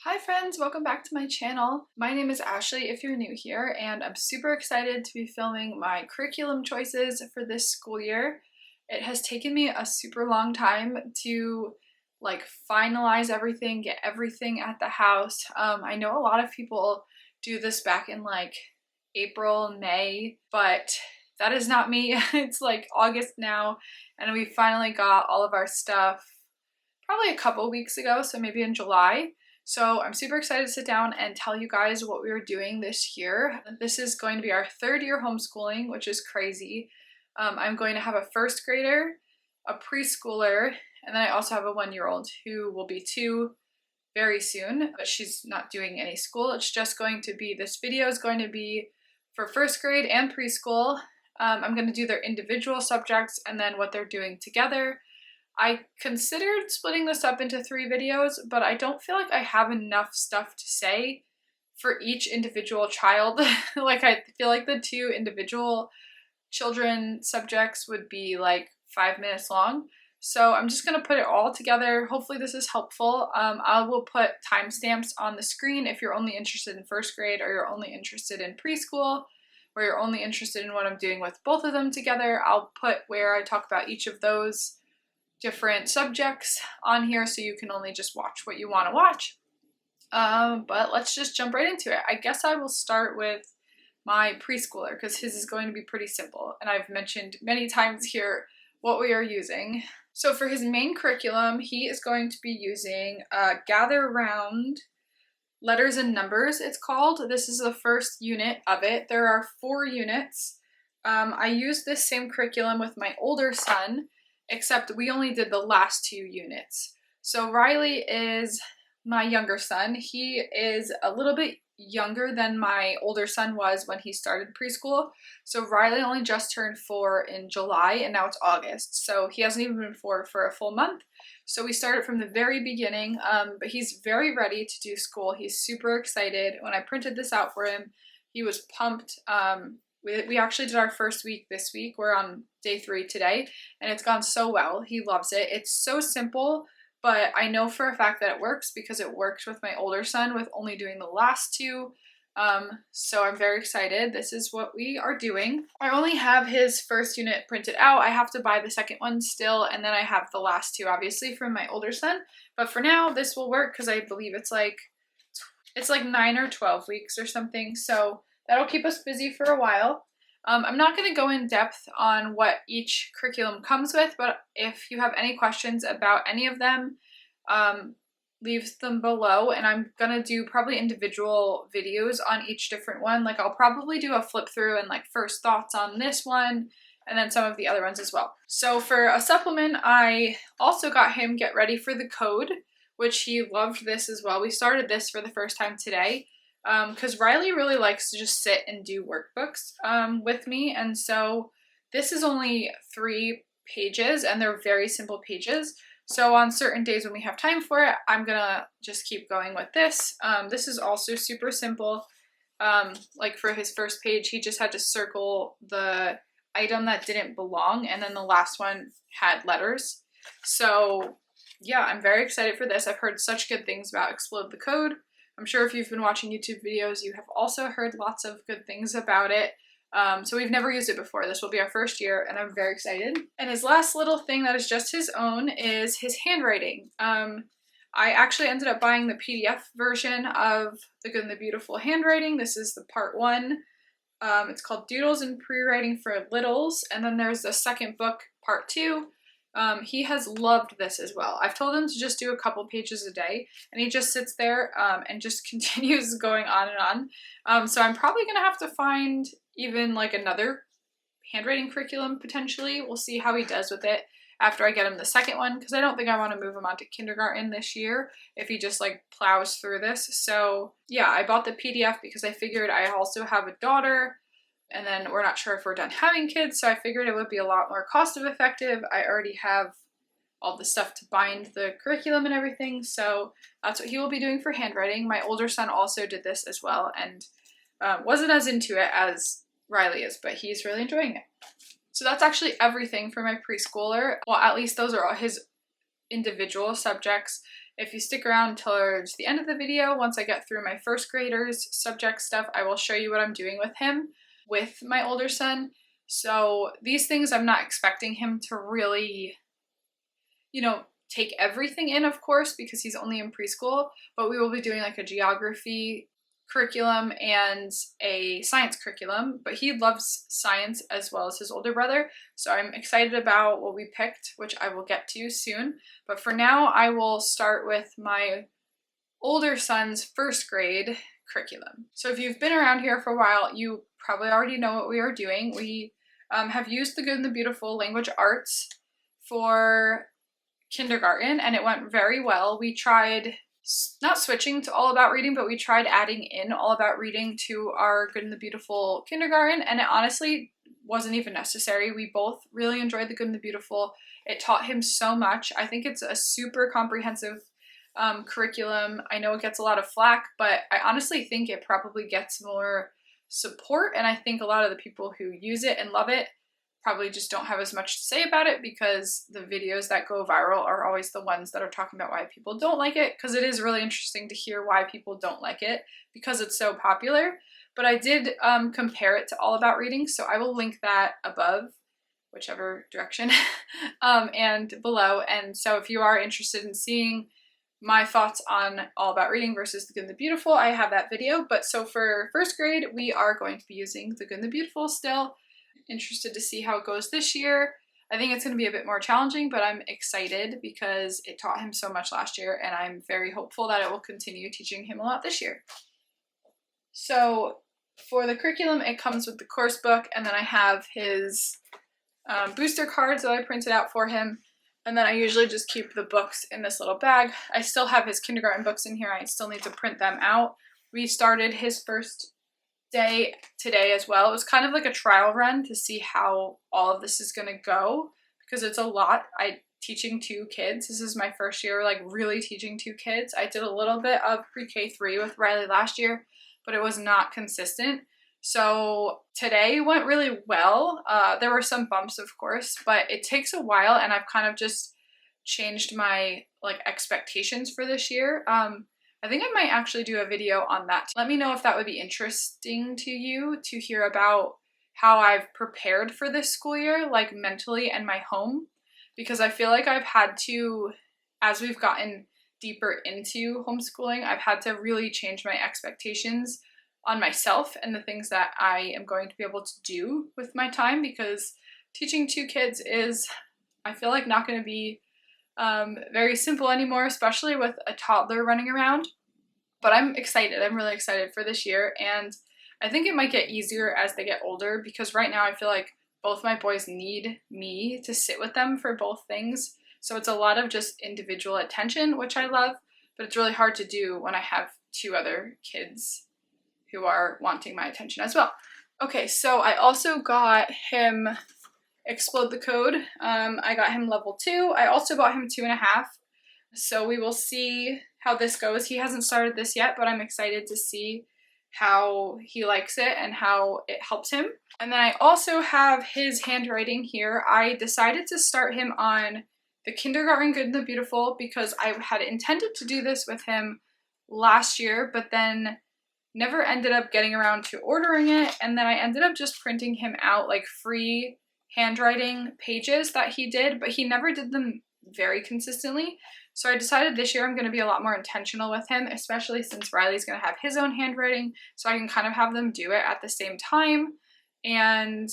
Hi friends, welcome back to my channel. My name is Ashley if you're new here, and I'm super excited to be filming my curriculum choices for this school year. It has taken me a super long time to finalize everything, get everything at the house. I know a lot of people do this back in April, May, but that is not me. It's August now, and we finally got all of our stuff probably a couple weeks ago, so maybe in July. So I'm super excited to sit down and tell you guys what we were doing this year. This is going to be our third year homeschooling, which is crazy. I'm going to have a first grader, a preschooler, and then I also have a 1-year-old who will be 2 very soon, but she's not doing any school. It's just going to be, this video is going to be for first grade and preschool. I'm going to do their individual subjects and then what they're doing together. I considered splitting this up into 3 videos, but I don't feel like I have enough stuff to say for each individual child. I feel like the 2 individual children subjects would be 5 minutes long. So I'm just going to put it all together. Hopefully this is helpful. I will put timestamps on the screen if you're only interested in first grade, or you're only interested in preschool, or you're only interested in what I'm doing with both of them together. I'll put where I talk about each of those different subjects on here, so you can only just watch what you want to watch. But let's just jump right into it. I guess I will start with my preschooler because his is going to be pretty simple, and I've mentioned many times here what we are using. So for his main curriculum, he is going to be using Gather Round Letters and Numbers, it's called. This is the first unit of it. There are 4 units. I used this same curriculum with my older son, except we only did the last 2 units. So Riley is my younger son. He is a little bit younger than my older son was when he started preschool. So Riley only just turned 4 in July, and now it's August. So he hasn't even been 4 for a full month. So we started from the very beginning, but he's very ready to do school. He's super excited. When I printed this out for him, he was pumped. We actually did our first week this week. We're on day 3 today, and it's gone so well. He loves it. It's so simple, but I know for a fact that it works because it worked with my older son with only doing the last 2. So I'm very excited. This is what we are doing. I only have his first unit printed out. I have to buy the second one still, and then I have the last 2 obviously from my older son. But for now, this will work because I believe it's like 9 or 12 weeks or something. So that'll keep us busy for a while. I'm not going to go in depth on what each curriculum comes with, but if you have any questions about any of them, leave them below, and I'm going to do probably individual videos on each different one. I'll probably do a flip through and first thoughts on this one, and then some of the other ones as well. So for a supplement, I also got him Get Ready for the Code, which he loved this as well. We started this for the first time today. Because Riley really likes to just sit and do workbooks with me, and so this is only 3 pages, and they're very simple pages. So on certain days when we have time for it, I'm gonna just keep going with this. This is also super simple. For his first page, he just had to circle the item that didn't belong, and then the last one had letters. So yeah, I'm very excited for this. I've heard such good things about Explode the Code. I'm sure if you've been watching YouTube videos, you have also heard lots of good things about it. So we've never used it before. This will be our first year, and I'm very excited. And his last little thing that is just his own is his handwriting. I actually ended up buying the PDF version of The Good and the Beautiful Handwriting. This is the part 1. It's called Doodles and Pre-Writing for Littles. And then there's the second book, part 2. He has loved this as well. I've told him to just do a couple pages a day, and he just sits there and just continues going on and on. So I'm probably going to have to find even another handwriting curriculum potentially. We'll see how he does with it after I get him the second one, because I don't think I want to move him on to kindergarten this year if he just plows through this. So yeah, I bought the PDF because I figured I also have a daughter, and then we're not sure if we're done having kids, so I figured it would be a lot more cost effective. I already have all the stuff to bind the curriculum and everything, so that's what he will be doing for handwriting. My older son also did this as well, and wasn't as into it as Riley is, but he's really enjoying it. So that's actually everything for my preschooler. Well, at least those are all his individual subjects. if you stick around towards the end of the video, once I get through my first graders subject stuff, I will show you what I'm doing with him, with my older son. So these things I'm not expecting him to really, you know, take everything in, of course, because he's only in preschool, but we will be doing like a geography curriculum and a science curriculum, but he loves science as well as his older brother, so I'm excited about what we picked, which I will get to soon. But for now, I will start with my older son's first grade curriculum. So if you've been around here for a while, you probably already know what we are doing. We have used the Good and the Beautiful language arts for kindergarten, and it went very well. We tried not switching to All About Reading, but we tried adding in All About Reading to our Good and the Beautiful kindergarten, and it honestly wasn't even necessary. We both really enjoyed the Good and the Beautiful. It taught him so much. I think it's a super comprehensive curriculum. I know it gets a lot of flack, but I honestly think it probably gets more support, and I think a lot of the people who use it and love it probably just don't have as much to say about it, because the videos that go viral are always the ones that are talking about why people don't like it, because it is really interesting to hear why people don't like it because it's so popular. But I did compare it to All About Reading, so I will link that above, whichever direction, and below. And so if you are interested in seeing my thoughts on All About Reading versus The Good and the Beautiful, I have that video. But so for first grade, we are going to be using The Good and the Beautiful still. Interested to see how it goes this year. I think it's going to be a bit more challenging, but I'm excited because it taught him so much last year, and I'm very hopeful that it will continue teaching him a lot this year. So for the curriculum, it comes with the course book, and then I have his booster cards that I printed out for him, and then I usually just keep the books in this little bag. I still have his kindergarten books in here. I still need to print them out. We started his first day today as well. It was kind of like a trial run to see how all of this is going to go, because it's a lot. Teaching 2 kids. This is my first year like really teaching 2 kids. I did a little bit of pre-K 3 with Riley last year, but it was not consistent. So today went really well. There were some bumps, of course, but it takes a while, and I've kind of just changed my like expectations for this year. I think I might actually do a video on that. Let me know if that would be interesting to you to hear about how I've prepared for this school year, like mentally and my home, because I feel like I've had to, as we've gotten deeper into homeschooling, I've had to really change my expectations on myself and the things that I am going to be able to do with my time, because teaching 2 kids is, I feel like, not going to be very simple anymore, especially with a toddler running around. But I'm excited. I'm really excited for this year, and I think it might get easier as they get older, because right now I feel like both my boys need me to sit with them for both things. So it's a lot of just individual attention, which I love, but it's really hard to do when I have 2 other kids who are wanting my attention as well. Okay, so I also got him Explode the Code. I got him level 2. I also bought him 2.5. So we will see how this goes. He hasn't started this yet, but I'm excited to see how he likes it and how it helps him. And then I also have his handwriting here. I decided to start him on the Kindergarten Good and the Beautiful because I had intended to do this with him last year, but then never ended up getting around to ordering it. And then I ended up just printing him out like free handwriting pages that he did, but he never did them very consistently. So I decided this year I'm going to be a lot more intentional with him, especially since Riley's going to have his own handwriting, so I can kind of have them do it at the same time, and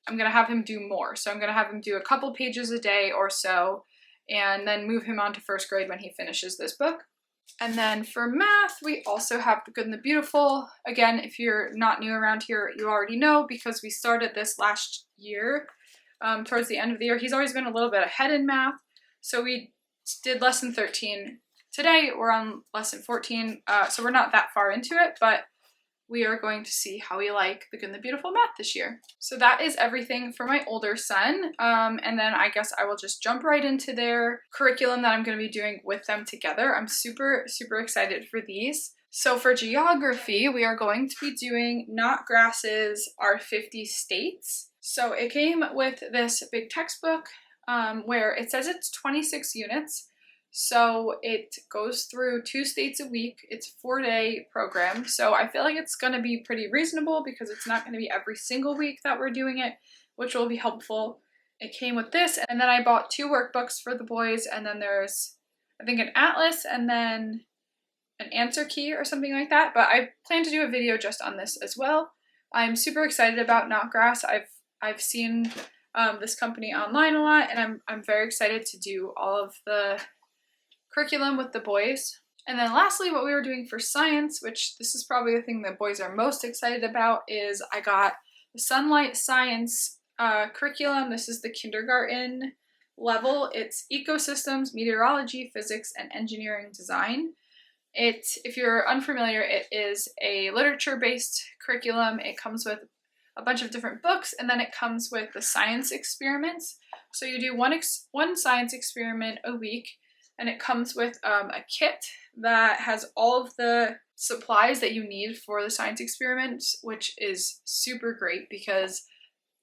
I'm going to have him do more. So I'm going to have him do a couple pages a day or so, and then move him on to first grade when he finishes this book. And then for math, we also have the Good and the Beautiful. Again, if you're not new around here, you already know, because we started this last year, towards the end of the year. He's always been a little bit ahead in math, so we did lesson 13 today. We're on lesson 14, so we're not that far into it, but we are going to see how we like the Good and the Beautiful math this year. So that is everything for my older son, and then I guess I will just jump right into their curriculum that I'm going to be doing with them together. I'm super excited for these. So for geography, we are going to be doing Not Grass's Our 50 States. So it came with this big textbook, where it says it's 26 units. So it goes through 2 states a week. It's a 4-day program. So I feel like it's going to be pretty reasonable because it's not going to be every single week that we're doing it, which will be helpful. It came with this, and then I bought 2 workbooks for the boys, and then there's, I think, an atlas and then an answer key or something like that. But I plan to do a video just on this as well. I'm super excited about Knotgrass. I've seen this company online a lot, and I'm very excited to do all of the curriculum with the boys. And then lastly, what we were doing for science, which this is probably the thing the boys are most excited about, is I got the Sunlight Science curriculum. This is the kindergarten level. It's ecosystems, meteorology, physics, and engineering design. If you're unfamiliar, it is a literature-based curriculum. It comes with a bunch of different books, and then it comes with the science experiments. So you do one science experiment a week, and it comes with a kit that has all of the supplies that you need for the science experiments, which is super great because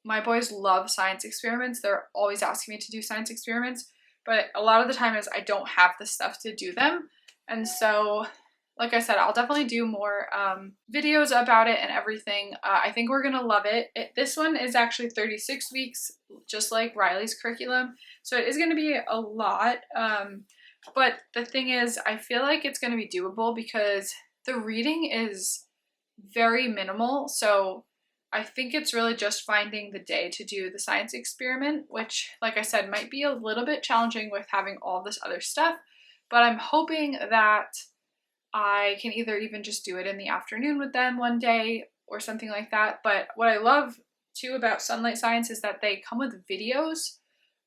my boys love science experiments. They're always asking me to do science experiments, but a lot of the time is I don't have the stuff to do them. And so, like I said, I'll definitely do more videos about it and everything. I think we're gonna love it. This one is actually 36 weeks, just like Riley's curriculum. So it is gonna be a lot. But the thing is, I feel like it's gonna be doable because the reading is very minimal. So I think it's really just finding the day to do the science experiment, which, like I said, might be a little bit challenging with having all this other stuff. But I'm hoping that I can either even just do it in the afternoon with them one day or something like that. But what I love too about Sunlight Science is that they come with videos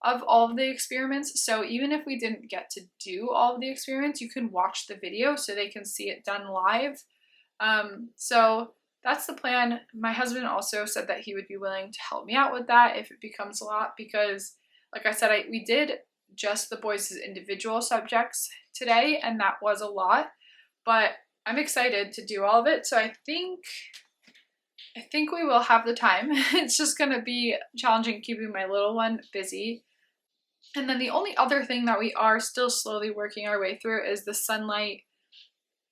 of all of the experiments. So even if we didn't get to do all of the experiments, you can watch the video so they can see it done live. So that's the plan. My husband also said that he would be willing to help me out with that if it becomes a lot because, like I said, we did just the boys' individual subjects today, and that was a lot, but I'm excited to do all of it. So I think we will have the time. It's just gonna be challenging keeping my little one busy. And then the only other thing that we are still slowly working our way through is the Sunlight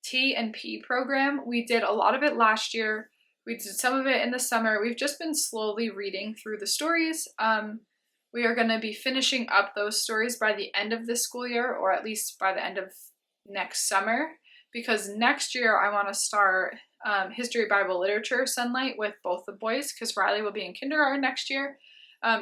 T and P program. We did a lot of it last year. We did some of it in the summer. We've just been slowly reading through the stories. We are going to be finishing up those stories by the end of this school year, or at least by the end of next summer, because next year I want to start History, Bible, Literature, Sunlight with both the boys, because Riley will be in kindergarten next year.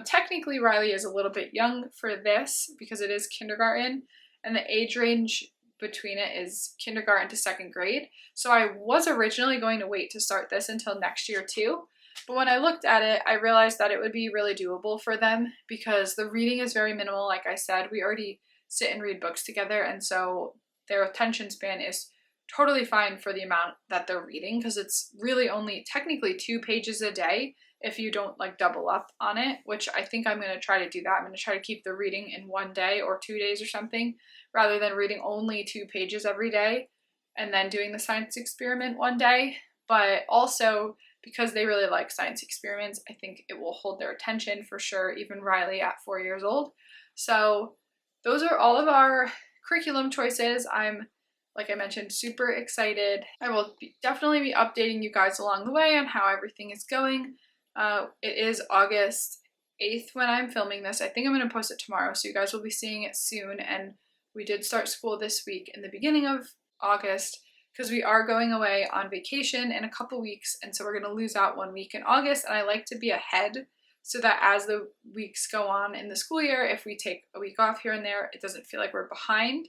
Technically, Riley is a little bit young for this because it is kindergarten, and the age range between it is kindergarten to 2nd grade. So I was originally going to wait to start this until next year too. But when I looked at it, I realized that it would be really doable for them because the reading is very minimal. Like I said, we already sit and read books together, and so their attention span is totally fine for the amount that they're reading because it's really only technically 2 pages a day if you don't like double up on it, which I think I'm going to try to do that. I'm going to try to keep the reading in 1 day or 2 days or something rather than reading only 2 pages every day and then doing the science experiment 1 day. But also, because they really like science experiments, I think it will hold their attention for sure, even Riley at 4 years old. So those are all of our curriculum choices. I'm, like I mentioned, super excited. I will definitely be updating you guys along the way on how everything is going. It is August 8th when I'm filming this. I think I'm going to post it tomorrow, so you guys will be seeing it soon. And we did start school this week in the beginning of August, because we are going away on vacation in a couple weeks, and so we're going to lose out 1 week in August, and I like to be ahead so that as the weeks go on in the school year, if we take a week off here and there, it doesn't feel like we're behind.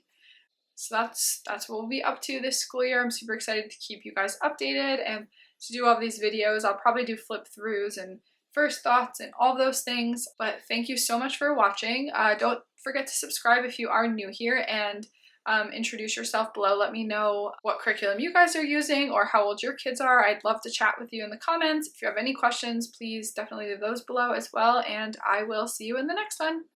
So that's what we'll be up to this school year. I'm super excited to keep you guys updated and to do all these videos. I'll probably do flip throughs and first thoughts and all those things, but thank you so much for watching. Don't forget to subscribe if you are new here, and introduce yourself below. Let me know what curriculum you guys are using or how old your kids are. I'd love to chat with you in the comments. If you have any questions, please definitely leave those below as well, and I will see you in the next one.